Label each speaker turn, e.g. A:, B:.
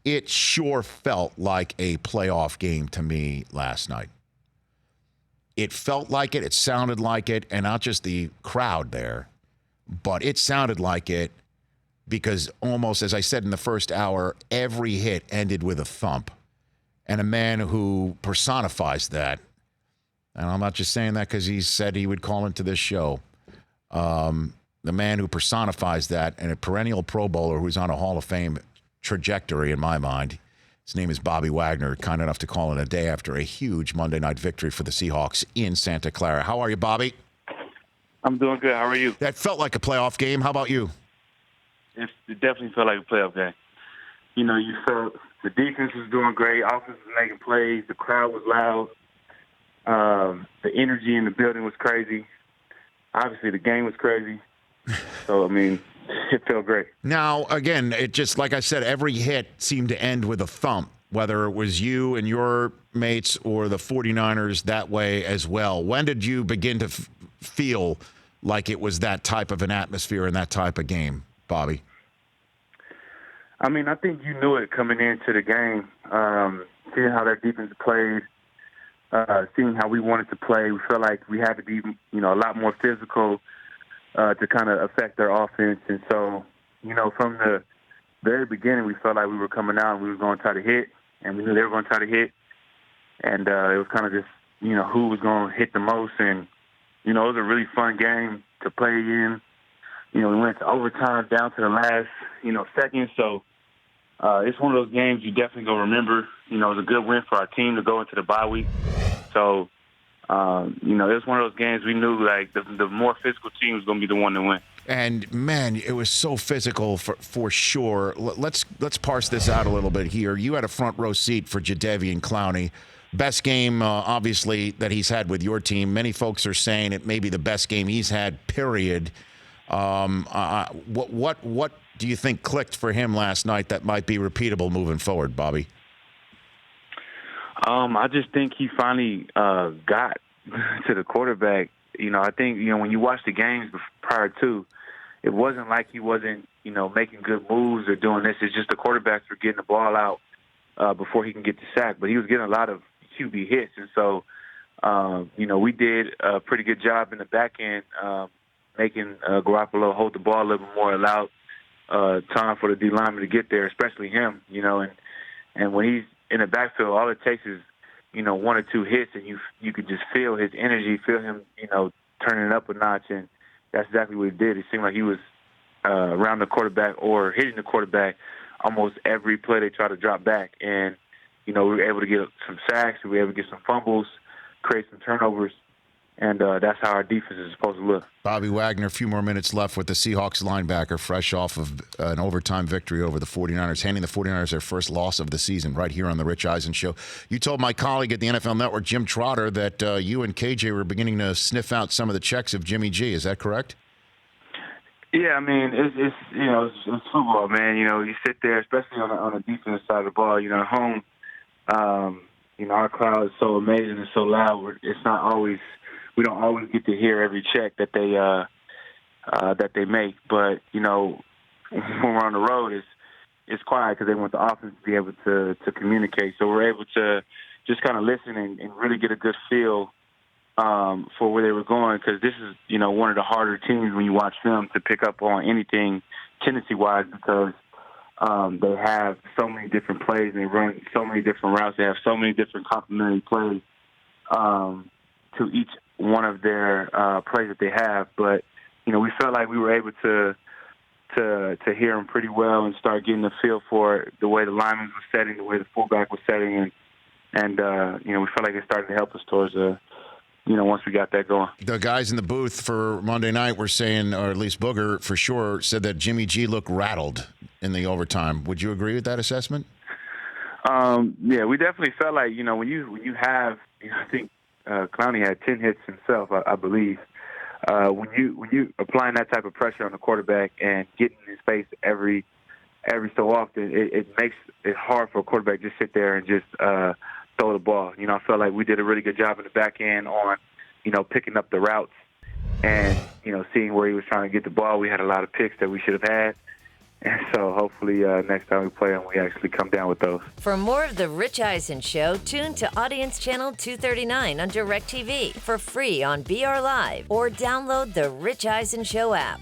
A: it sure felt like a playoff game to me last night. It felt like it. It sounded like it. And not just the crowd there, but it sounded like it because almost, as I said in the first hour, every hit ended with a thump. And a man who personifies that, and I'm not just saying that because he said he would call into this show, the man who personifies that and a perennial Pro Bowler who's on a Hall of Fame trajectory in my mind. His name is Bobby Wagner, kind enough to call in a day after a huge Monday night victory for the Seahawks in Santa Clara. How are you, Bobby?
B: I'm doing good. How are you?
A: That felt like a playoff game. How about you?
B: It definitely felt like a playoff game. You know, you felt the defense was doing great, offense was making plays, the crowd was loud, the energy in the building was crazy. Obviously, the game was crazy. So, I mean, it felt great.
A: Now, again, it just, like I said, every hit seemed to end with a thump, whether it was you and your mates or the 49ers that way as well. When did you begin to feel like it was that type of an atmosphere and that type of game, Bobby?
B: I mean, I think you knew it coming into the game, seeing how their defense played, seeing how we wanted to play. We felt like we had to be, a lot more physical to kind of affect their offense. And so, from the very beginning, we felt like we were coming out and we were going to try to hit, and we knew they were going to try to hit. And it was kind of just, who was going to hit the most. And, it was a really fun game to play in. We went to overtime down to the last, second. So it's one of those games you definitely going to remember. It was a good win for our team to go into the bye week. So, it was one of those games we knew, like, the more physical team was going to be the one to win.
A: And, man, it was so physical for sure. Let's parse this out a little bit here. You had a front row seat for Jadeveon Clowney. Best game, obviously, that he's had with your team. Many folks are saying it may be the best game he's had, period. What do you think clicked for him last night that might be repeatable moving forward, Bobby?
B: I just think he finally got to the quarterback. I think, when you watch the games prior to, it wasn't like he wasn't, making good moves or doing this. It's just the quarterbacks were getting the ball out before he can get the sack. But he was getting a lot of QB hits. And so, we did a pretty good job in the back end making Garoppolo hold the ball a little bit more, allowed time for the D lineman to get there, especially him, and when he's in the backfield, all it takes is, one or two hits, and you could just feel his energy, feel him, turning it up a notch, and that's exactly what he did. It seemed like he was around the quarterback or hitting the quarterback almost every play they try to drop back, and, we were able to get some sacks, we were able to get some fumbles, create some turnovers, and that's how our defense is supposed to look.
A: Bobby Wagner, a few more minutes left with the Seahawks linebacker, fresh off of an overtime victory over the 49ers, handing the 49ers their first loss of the season right here on the Rich Eisen Show. You told my colleague at the NFL Network, Jim Trotter, that you and KJ were beginning to sniff out some of the checks of Jimmy G. Is that correct?
B: Yeah, I mean, it's football, man. You sit there, especially on the defensive side of the ball. At home, our crowd is so amazing and so loud. It's not always. We don't always get to hear every check that they make, but when we're on the road, it's quiet because they want the offense to be able to communicate. So we're able to just kind of listen and really get a good feel for where they were going, because this is one of the harder teams when you watch film to pick up on anything tendency-wise, because they have so many different plays and they run so many different routes. They have so many different complementary plays to each one of their plays that they have, but we felt like we were able to hear them pretty well and start getting a feel for the way the linemen were setting, the way the fullback was setting, and we felt like it started to help us towards once we got that going.
A: The guys in the booth for Monday night were saying, or at least Booger for sure, said that Jimmy G looked rattled in the overtime. Would you agree with that assessment?
B: Yeah, we definitely felt like when you have I think. Clowney had 10 hits himself, I believe. When you applying that type of pressure on the quarterback and getting in his face every so often, it makes it hard for a quarterback to just sit there and just throw the ball. I felt like we did a really good job in the back end on, picking up the routes and, seeing where he was trying to get the ball. We had a lot of picks that we should have had. And so hopefully next time we play them, we actually come down with those.
C: For more of The Rich Eisen Show, tune to Audience Channel 239 on DirecTV for free on BR Live or download the Rich Eisen Show app.